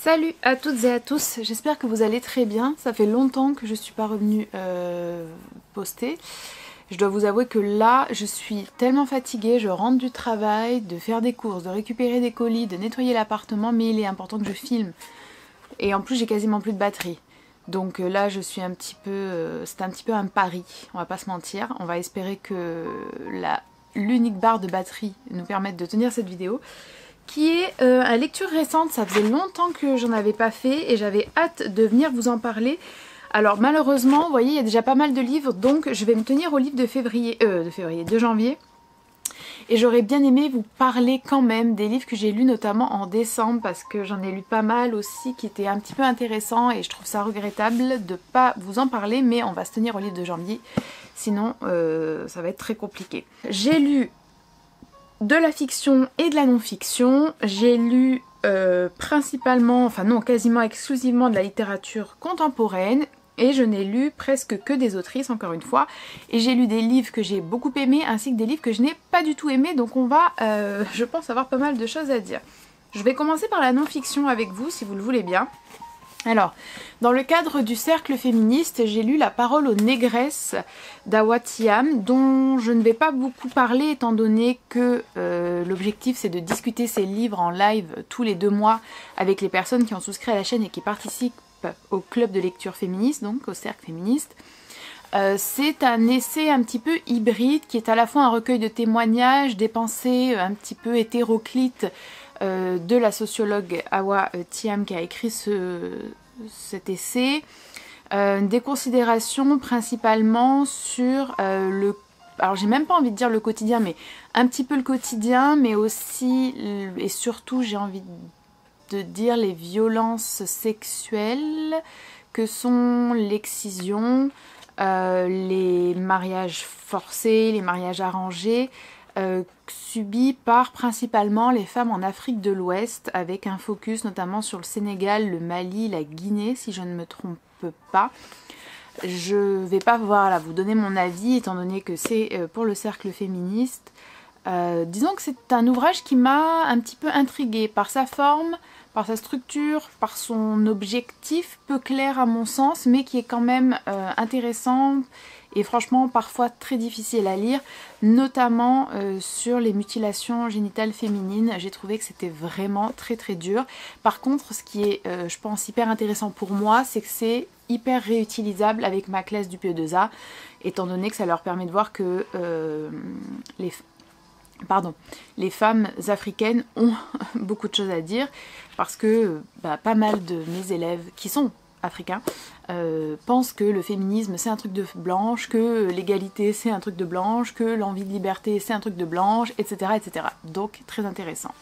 Salut à toutes et à tous, j'espère que vous allez très bien. Ça fait longtemps que je suis pas revenue poster. Je dois vous avouer que là, je suis tellement fatiguée, je rentre du travail, de faire des courses, de récupérer des colis, de nettoyer l'appartement, mais il est important que je filme. Et en plus, j'ai quasiment plus de batterie. Donc là, je suis un petit peu... c'est un petit peu un pari, on va pas se mentir. On va espérer que l'unique barre de batterie nous permette de tenir cette vidéo. Qui est à lecture récente, ça faisait longtemps que j'en avais pas fait et j'avais hâte de venir vous en parler. Alors malheureusement, vous voyez, il y a déjà pas mal de livres, donc je vais me tenir au livre de janvier. Et j'aurais bien aimé vous parler quand même des livres que j'ai lus notamment en décembre parce que j'en ai lu pas mal aussi qui étaient un petit peu intéressants et je trouve ça regrettable de pas vous en parler, mais on va se tenir au livre de janvier, sinon ça va être très compliqué. J'ai lu de la fiction et de la non-fiction. J'ai lu principalement, enfin non, quasiment exclusivement de la littérature contemporaine et je n'ai lu presque que des autrices encore une fois. Et j'ai lu des livres que j'ai beaucoup aimés ainsi que des livres que je n'ai pas du tout aimés, donc on va, je pense, avoir pas mal de choses à dire. Je vais commencer par la non-fiction avec vous si vous le voulez bien. Alors, dans le cadre du cercle féministe, j'ai lu La parole aux négresses d'Awa Thiam, dont je ne vais pas beaucoup parler étant donné que l'objectif c'est de discuter ces livres en live tous les 2 mois avec les personnes qui ont souscrit à la chaîne et qui participent au club de lecture féministe, donc au cercle féministe. C'est un essai un petit peu hybride qui est à la fois un recueil de témoignages, des pensées un petit peu hétéroclites de la sociologue Awa Thiam qui a écrit cet essai, des considérations principalement sur alors j'ai même pas envie de dire le quotidien, mais un petit peu le quotidien, mais aussi et surtout j'ai envie de dire les violences sexuelles que sont l'excision, les mariages forcés, les mariages arrangés, subis par principalement les femmes en Afrique de l'Ouest, avec un focus notamment sur le Sénégal, le Mali, la Guinée, si je ne me trompe pas. Je vais pas vous donner mon avis, étant donné que c'est pour le cercle féministe. Disons que c'est un ouvrage qui m'a un petit peu intriguée par sa forme, par sa structure, par son objectif peu clair à mon sens, mais qui est quand même intéressant et franchement parfois très difficile à lire, notamment sur les mutilations génitales féminines. J'ai trouvé que c'était vraiment très très dur. Par contre, ce qui est je pense hyper intéressant pour moi, c'est que c'est hyper réutilisable avec ma classe du PE2A, étant donné que ça leur permet de voir que les femmes africaines ont beaucoup de choses à dire, parce que pas mal de mes élèves qui sont africains pensent que le féminisme c'est un truc de blanche, que l'égalité c'est un truc de blanche, que l'envie de liberté c'est un truc de blanche, etc. etc. Donc très intéressant.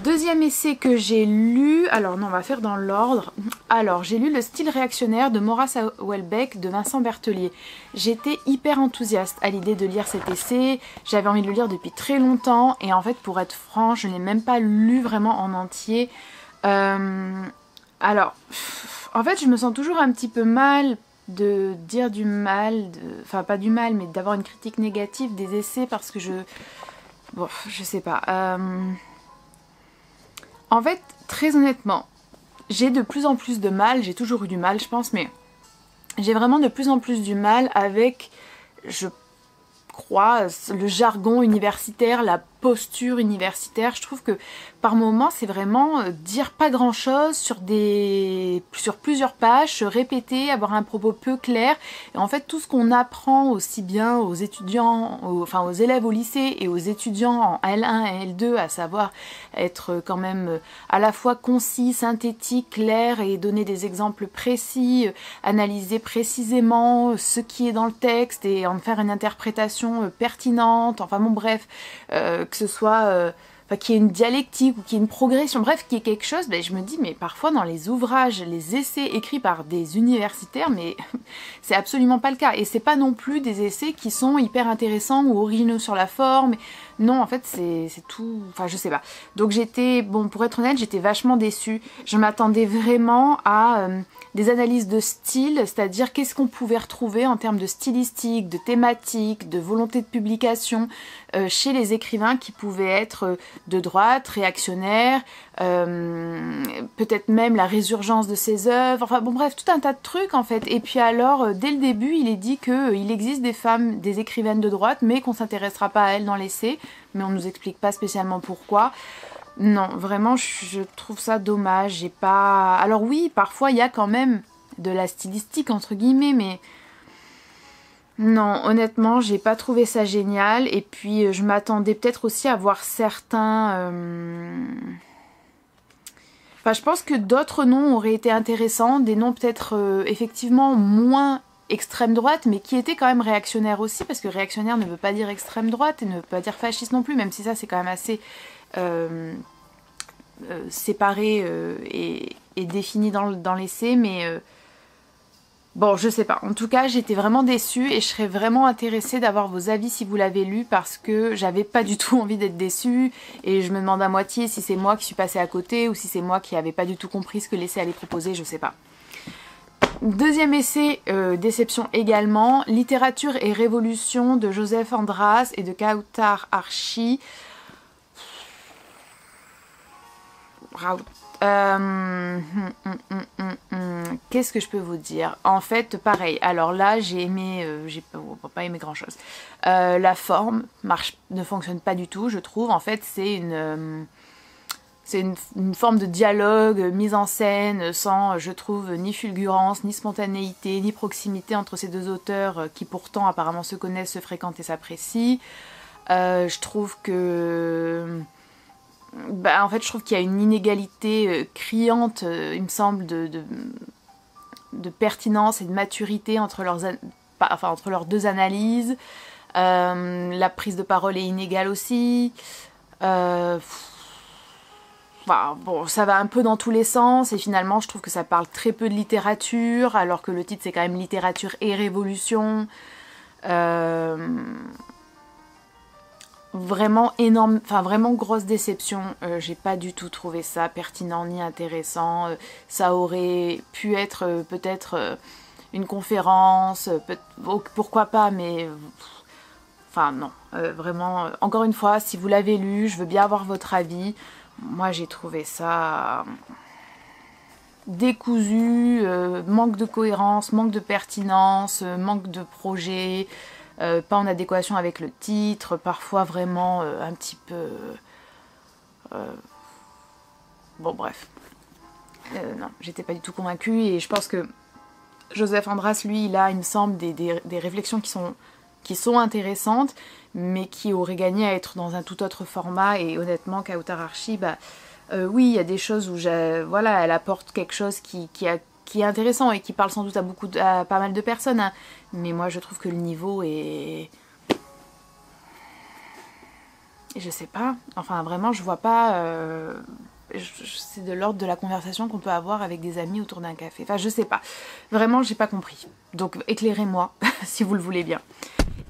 Deuxième essai que j'ai lu, alors non, on va faire dans l'ordre. Alors j'ai lu Le style réactionnaire de Maura Houellebecq de Vincent Berthelier. J'étais hyper enthousiaste à l'idée de lire cet essai, j'avais envie de le lire depuis très longtemps et en fait pour être franche, je ne l'ai même pas lu vraiment en entier. Alors, en fait je me sens toujours un petit peu mal de dire du mal, enfin pas du mal, mais d'avoir une critique négative des essais parce que je sais pas. En fait, très honnêtement, j'ai de plus en plus de mal, j'ai toujours eu du mal je pense, mais j'ai vraiment de plus en plus du mal avec, je crois, le jargon universitaire, la posture universitaire. Je trouve que par moments c'est vraiment dire pas grand chose sur plusieurs pages, se répéter, avoir un propos peu clair, et en fait tout ce qu'on apprend aussi bien aux étudiants, aux élèves au lycée et aux étudiants en L1 et L2, à savoir être quand même à la fois concis, synthétique, clair et donner des exemples précis, analyser précisément ce qui est dans le texte et en faire une interprétation pertinente, enfin bon bref, que ce soit qu'il y ait une dialectique ou qu'il y ait une progression, bref, qu'il y ait quelque chose, je me dis, mais parfois dans les ouvrages, les essais écrits par des universitaires, mais c'est absolument pas le cas. Et c'est pas non plus des essais qui sont hyper intéressants ou originaux sur la forme. Non, en fait, c'est tout... Enfin, je sais pas. Donc j'étais... Bon, pour être honnête, j'étais vachement déçue. Je m'attendais vraiment à des analyses de style, c'est-à-dire qu'est-ce qu'on pouvait retrouver en termes de stylistique, de thématique, de volonté de publication, chez les écrivains qui pouvaient être de droite, réactionnaires, peut-être même la résurgence de ses œuvres, enfin bon bref, tout un tas de trucs en fait. Et puis alors, dès le début, il est dit qu'il existe des femmes, des écrivaines de droite, mais qu'on s'intéressera pas à elles dans l'essai, mais on nous explique pas spécialement pourquoi. Non, vraiment, je trouve ça dommage. J'ai pas... Alors oui, parfois, il y a quand même de la stylistique, entre guillemets, mais... Non, honnêtement, j'ai pas trouvé ça génial. Et puis, je m'attendais peut-être aussi à voir certains... Enfin, je pense que d'autres noms auraient été intéressants. Des noms peut-être, effectivement, moins extrême droite, mais qui étaient quand même réactionnaires aussi, parce que réactionnaire ne veut pas dire extrême droite, et ne veut pas dire fasciste non plus, même si ça, c'est quand même assez... séparé et défini dans l'essai, mais bon, je sais pas. En tout cas, j'étais vraiment déçue et je serais vraiment intéressée d'avoir vos avis si vous l'avez lu, parce que j'avais pas du tout envie d'être déçue et je me demande à moitié si c'est moi qui suis passée à côté ou si c'est moi qui avais pas du tout compris ce que l'essai allait proposer, je sais pas. Deuxième essai, déception également, Littérature et Révolution de Joseph Andras et de Kautar Archi. Qu'est-ce que je peux vous dire? En fait, pareil. Alors là, j'ai aimé, j'ai pas aimé grand chose. La forme ne fonctionne pas du tout, je trouve. En fait, c'est une forme de dialogue mise en scène sans, je trouve, ni fulgurance, ni spontanéité, ni proximité entre ces deux auteurs qui pourtant apparemment se connaissent, se fréquentent et s'apprécient. Je trouve que... en fait, je trouve qu'il y a une inégalité criante, il me semble, de pertinence et de maturité entre leurs deux analyses. La prise de parole est inégale aussi. Bon, ça va un peu dans tous les sens et finalement, je trouve que ça parle très peu de littérature, alors que le titre, c'est quand même Littérature et Révolution. Vraiment énorme, enfin vraiment grosse déception, j'ai pas du tout trouvé ça pertinent ni intéressant, ça aurait pu être peut-être une conférence, pourquoi pas, mais enfin non, vraiment, encore une fois, si vous l'avez lu, je veux bien avoir votre avis. Moi j'ai trouvé ça décousu, manque de cohérence, manque de pertinence, manque de projet, pas en adéquation avec le titre, parfois vraiment un petit peu... Bon bref, non, j'étais pas du tout convaincue et je pense que Joseph Andras, lui, il a, il me semble, des réflexions qui sont intéressantes, mais qui auraient gagné à être dans un tout autre format. Et honnêtement, Kautar Archi, oui, il y a des choses où voilà, elle apporte quelque chose qui est intéressant et qui parle sans doute à pas mal de personnes, hein. Mais moi je trouve que le niveau est... Je sais pas, enfin vraiment je vois pas... C'est de l'ordre de la conversation qu'on peut avoir avec des amis autour d'un café. Enfin je sais pas, vraiment j'ai pas compris. Donc éclairez-moi si vous le voulez bien.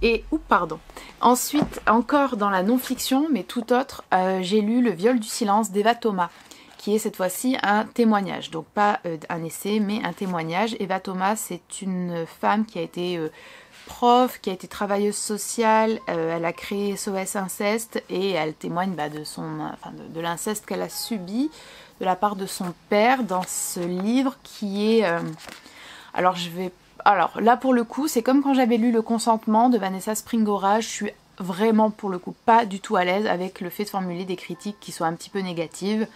Et, pardon. Ensuite, encore dans la non-fiction, mais tout autre, j'ai lu Le viol du silence d'Eva Thomas, qui est cette fois-ci un témoignage. Donc pas un essai, mais un témoignage. Eva Thomas, c'est une femme qui a été prof, qui a été travailleuse sociale. Elle a créé SOS Inceste et elle témoigne de l'inceste qu'elle a subi de la part de son père dans ce livre qui est... Alors là pour le coup, c'est comme quand j'avais lu Le consentement de Vanessa Springora, je suis vraiment pour le coup pas du tout à l'aise avec le fait de formuler des critiques qui soient un petit peu négatives.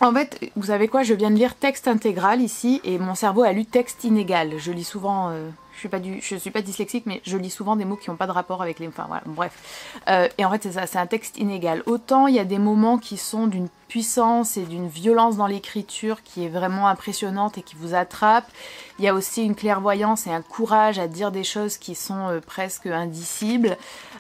En fait, vous savez quoi, je viens de lire texte intégral ici et mon cerveau a lu texte inégal. Je lis souvent, je suis pas dyslexique, mais je lis souvent des mots qui n'ont pas de rapport avec les... Enfin voilà, bref. Et en fait c'est ça, c'est un texte inégal. Autant il y a des moments qui sont d'une puissance et d'une violence dans l'écriture qui est vraiment impressionnante et qui vous attrape. Il y a aussi une clairvoyance et un courage à dire des choses qui sont presque indicibles.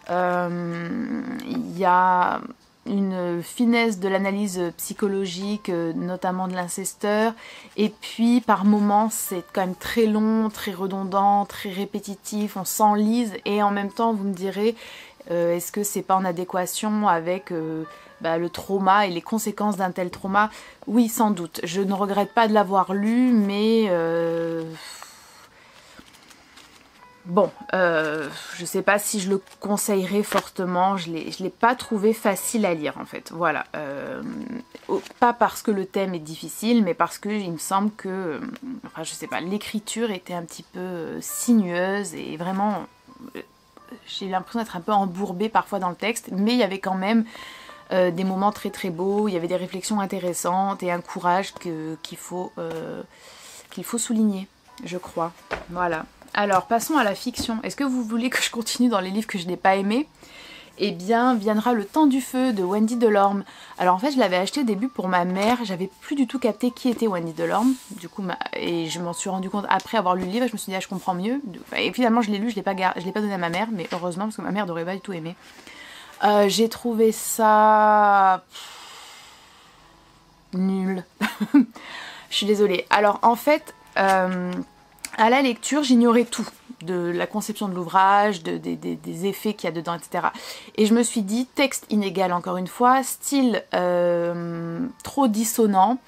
Il y a une finesse de l'analyse psychologique, notamment de l'incesteur, et puis par moments c'est quand même très long, très redondant, très répétitif, on s'enlise, et en même temps vous me direz, est-ce que c'est pas en adéquation avec le trauma et les conséquences d'un tel trauma? Oui, sans doute, je ne regrette pas de l'avoir lu, mais Bon, je sais pas si je le conseillerais fortement, je l'ai pas trouvé facile à lire en fait, voilà. Pas parce que le thème est difficile, mais parce que il me semble que, enfin je sais pas, l'écriture était un petit peu sinueuse et vraiment, j'ai l'impression d'être un peu embourbée parfois dans le texte, mais il y avait quand même des moments très très beaux, il y avait des réflexions intéressantes et un courage qu'il faut souligner, je crois, voilà. Alors, passons à la fiction. Est-ce que vous voulez que je continue dans les livres que je n'ai pas aimés? Eh bien, viendra Le Temps du Feu de Wendy Delorme. Alors en fait, je l'avais acheté au début pour ma mère. J'avais plus du tout capté qui était Wendy Delorme. Du coup, et je m'en suis rendu compte après avoir lu le livre. Je me suis dit, ah, je comprends mieux. Et finalement, je l'ai lu, je l'ai pas donné à ma mère. Mais heureusement, parce que ma mère n'aurait pas du tout aimé. J'ai trouvé ça... nul. Je suis désolée. Alors en fait... à la lecture, j'ignorais tout de la conception de l'ouvrage, des effets qu'il y a dedans, etc. Et je me suis dit, texte inégal encore une fois, style trop dissonant,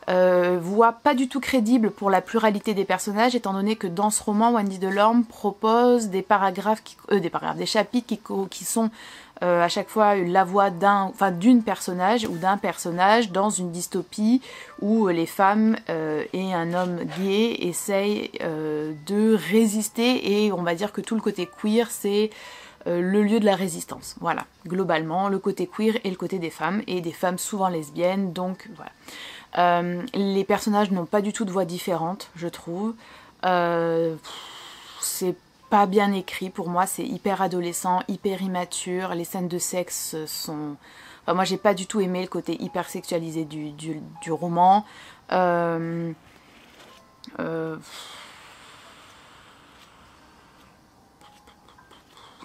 voix pas du tout crédible pour la pluralité des personnages, étant donné que dans ce roman, Wendy Delorme propose des chapitres qui sont à chaque fois la voix d'une personnage ou d'un personnage dans une dystopie où les femmes et un homme gay essayent de résister, et on va dire que tout le côté queer c'est le lieu de la résistance, voilà, globalement le côté queer et le côté des femmes, et des femmes souvent lesbiennes, donc voilà. Les personnages n'ont pas du tout de voix différente, je trouve. C'est pas bien écrit pour moi, c'est hyper adolescent, hyper immature, les scènes de sexe sont... Enfin, moi j'ai pas du tout aimé le côté hyper sexualisé du roman.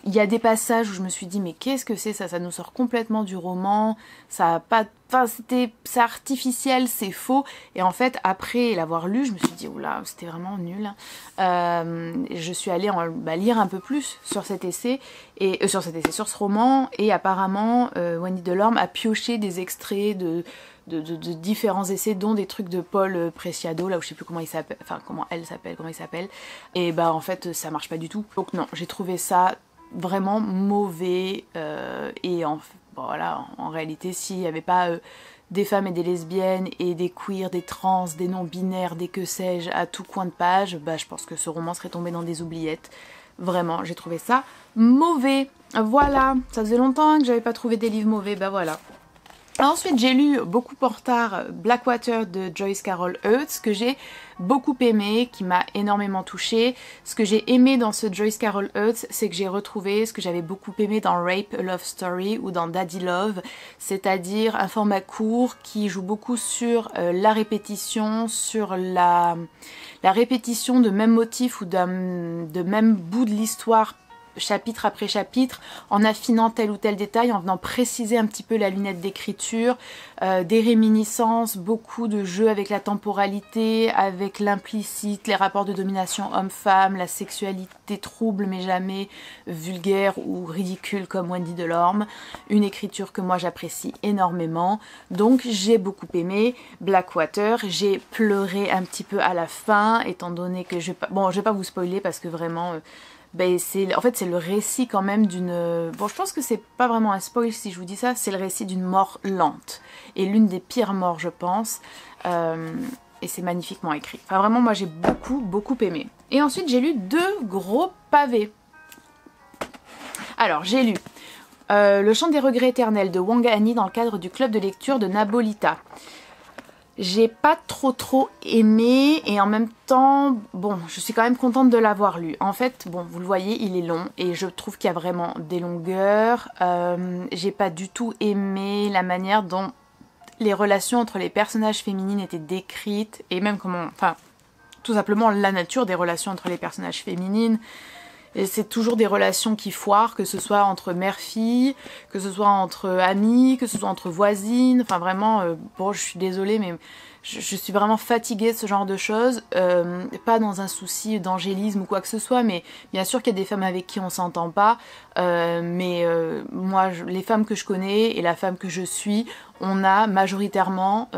Il y a des passages où je me suis dit mais qu'est-ce que c'est ça, ça nous sort complètement du roman, ça a pas, enfin c'est artificiel, c'est faux, et en fait après l'avoir lu je me suis dit oula c'était vraiment nul. Je suis allée lire un peu plus sur cet essai, et sur ce roman, et apparemment Wendy Delorme a pioché des extraits de différents essais, dont des trucs de Paul Preciado, là où je sais plus comment il s'appelle, enfin comment il s'appelle, et bah en fait ça marche pas du tout. Donc non, j'ai trouvé ça vraiment mauvais, et voilà, en réalité s'il n'y avait pas des femmes et des lesbiennes et des queers, des trans, des non-binaires, des que sais-je à tout coin de page, bah je pense que ce roman serait tombé dans des oubliettes. Vraiment, j'ai trouvé ça mauvais. Voilà, ça faisait longtemps que j'avais pas trouvé des livres mauvais, bah voilà. Ensuite, j'ai lu beaucoup en retard Blackwater de Joyce Carol Oates, que j'ai beaucoup aimé, qui m'a énormément touchée. Ce que j'ai aimé dans ce Joyce Carol Oates, c'est que j'ai retrouvé ce que j'avais beaucoup aimé dans Rape a Love Story ou dans Daddy Love, c'est-à-dire un format court qui joue beaucoup sur la répétition, sur la répétition de mêmes motifs ou de même bout de l'histoire, chapitre après chapitre, en affinant tel ou tel détail, en venant préciser un petit peu la lunette d'écriture, des réminiscences, beaucoup de jeux avec la temporalité, avec l'implicite, les rapports de domination homme-femme, la sexualité trouble mais jamais vulgaire ou ridicule comme Wendy Delorme, une écriture que moi j'apprécie énormément, donc j'ai beaucoup aimé Blackwater. J'ai pleuré un petit peu à la fin, étant donné que je vais pas vous spoiler parce que vraiment... en fait c'est le récit quand même d'une... Bon, je pense que c'est pas vraiment un spoil si je vous dis ça, c'est le récit d'une mort lente. Et l'une des pires morts je pense. Et c'est magnifiquement écrit. Enfin vraiment moi j'ai beaucoup aimé. Et ensuite j'ai lu 2 gros pavés. Alors j'ai lu Le Chant des regrets éternels de Wang Annie dans le cadre du club de lecture de Nabolita. J'ai pas trop aimé, et en même temps, bon, je suis quand même contente de l'avoir lu. En fait, bon, vous le voyez, il est long et je trouve qu'il y a vraiment des longueurs. J'ai pas du tout aimé la manière dont les relations entre les personnages féminines étaient décrites, et même enfin, tout simplement la nature des relations entre les personnages féminines. Et c'est toujours des relations qui foirent, que ce soit entre mère-fille, que ce soit entre amis, que ce soit entre voisines, enfin vraiment, bon je suis désolée mais je suis vraiment fatiguée de ce genre de choses, pas dans un souci d'angélisme ou quoi que ce soit, mais bien sûr qu'il y a des femmes avec qui on s'entend pas, mais moi les femmes que je connais et la femme que je suis, on a majoritairement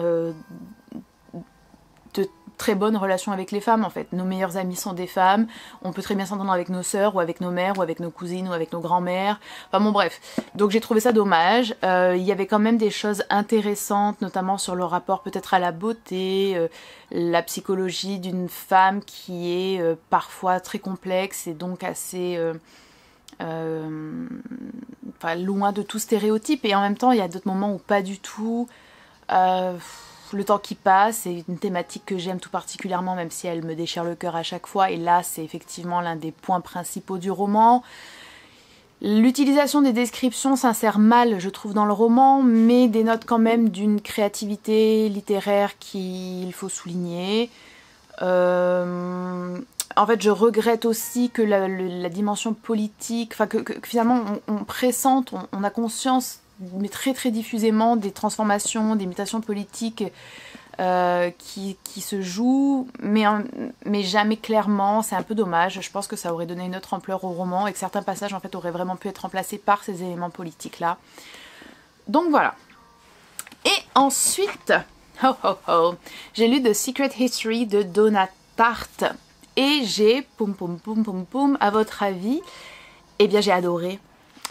très bonne relation avec les femmes en fait. Nos meilleurs amis sont des femmes, on peut très bien s'entendre avec nos sœurs ou avec nos mères ou avec nos cousines ou avec nos grands-mères. Enfin bon bref, donc j'ai trouvé ça dommage. Il y avait quand même des choses intéressantes, notamment sur le rapport peut-être à la beauté, la psychologie d'une femme qui est parfois très complexe et donc assez... enfin, loin de tout stéréotype, et en même temps il y a d'autres moments où pas du tout. Le temps qui passe, c'est une thématique que j'aime tout particulièrement, même si elle me déchire le cœur à chaque fois, et là c'est effectivement l'un des points principaux du roman. L'utilisation des descriptions s'insère mal, je trouve, dans le roman, mais dénote quand même d'une créativité littéraire qu'il faut souligner. En fait, je regrette aussi que la dimension politique, enfin que finalement on pressente, on a conscience, mais très très diffusément, des transformations, des mutations politiques qui se jouent, mais jamais clairement. C'est un peu dommage. Je pense que ça aurait donné une autre ampleur au roman et que certains passages en fait auraient vraiment pu être remplacés par ces éléments politiques là. Donc voilà. Et ensuite, j'ai lu The Secret History de Donna Tartt. Et j'ai, à votre avis, eh bien j'ai adoré.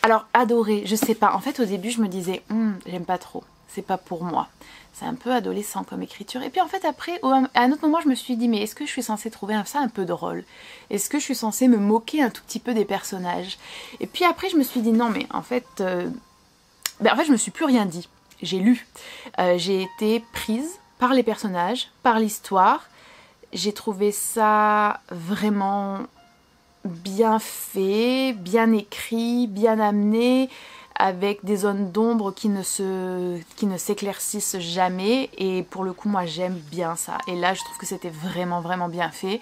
Alors adoré, je sais pas, en fait au début je me disais, j'aime pas trop, c'est pas pour moi. C'est un peu adolescent comme écriture. Et puis en fait après, à un autre moment je me suis dit, mais est-ce que je suis censée trouver ça un peu drôle? Est-ce que je suis censée me moquer un tout petit peu des personnages? Et puis après je me suis dit, non mais en fait je me suis plus rien dit. J'ai lu, j'ai été prise par les personnages, par l'histoire. J'ai trouvé ça vraiment bien fait, bien écrit, bien amené, avec des zones d'ombre qui ne s'éclaircissent jamais. Et pour le coup, moi j'aime bien ça. Et là, je trouve que c'était vraiment vraiment bien fait.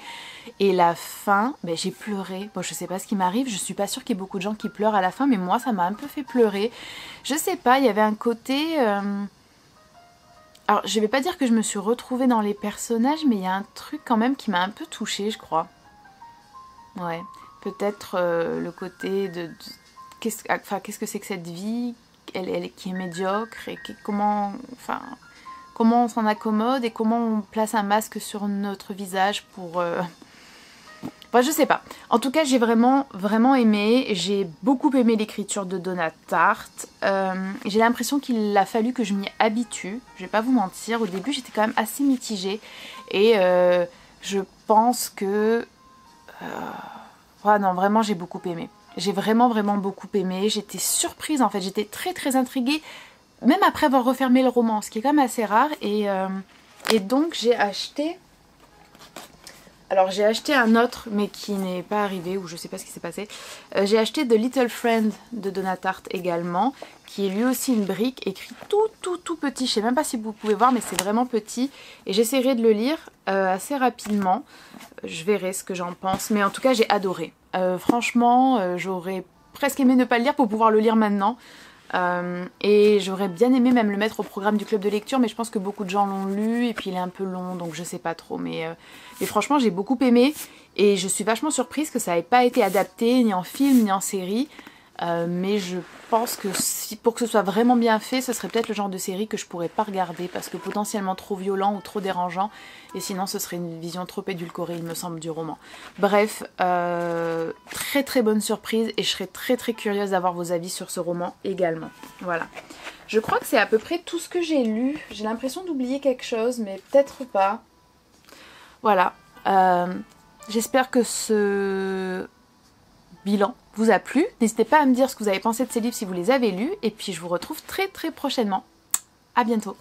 Et la fin, j'ai pleuré. Bon, je sais pas ce qui m'arrive, je suis pas sûre qu'il y ait beaucoup de gens qui pleurent à la fin, mais moi ça m'a un peu fait pleurer. Je sais pas, il y avait un côté... Alors, je vais pas dire que je me suis retrouvée dans les personnages, mais il y a un truc quand même qui m'a un peu touchée, je crois. Ouais, peut-être le côté de qu'est-ce que c'est que cette vie, elle qui est médiocre, et comment on s'en accommode et comment on place un masque sur notre visage pour... Enfin, je sais pas. En tout cas, j'ai vraiment, vraiment aimé. J'ai beaucoup aimé l'écriture de Donna Tartt. J'ai l'impression qu'il a fallu que je m'y habitue. Je vais pas vous mentir. Au début, j'étais quand même assez mitigée. Et je pense que... non, vraiment, j'ai beaucoup aimé. J'ai vraiment, vraiment beaucoup aimé. J'étais surprise, en fait. J'étais très, très intriguée. Même après avoir refermé le roman, ce qui est quand même assez rare. Et donc, j'ai acheté... Alors j'ai acheté un autre mais qui n'est pas arrivé, ou je sais pas ce qui s'est passé. J'ai acheté The Little Friend de Donna Tartt également, qui est lui aussi une brique, écrit tout petit. Je sais même pas si vous pouvez voir, mais c'est vraiment petit. Et j'essaierai de le lire assez rapidement. Je verrai ce que j'en pense. Mais en tout cas j'ai adoré. Franchement j'aurais presque aimé ne pas le lire pour pouvoir le lire maintenant. Et j'aurais bien aimé même le mettre au programme du club de lecture, mais je pense que beaucoup de gens l'ont lu et puis il est un peu long, donc je sais pas trop, mais franchement j'ai beaucoup aimé et je suis vachement surprise que ça n'ait pas été adapté ni en film ni en série. Mais je pense que pour que ce soit vraiment bien fait, ce serait peut-être le genre de série que je pourrais pas regarder parce que potentiellement trop violent ou trop dérangeant, et sinon ce serait une vision trop édulcorée, il me semble, du roman. Bref, très très bonne surprise, et je serais très très curieuse d'avoir vos avis sur ce roman également. Voilà. Je crois que c'est à peu près tout ce que j'ai lu. J'ai l'impression d'oublier quelque chose, mais peut-être pas. Voilà. J'espère que ce bilan vous a plu. N'hésitez pas à me dire ce que vous avez pensé de ces livres si vous les avez lus. Et puis je vous retrouve très très prochainement. À bientôt.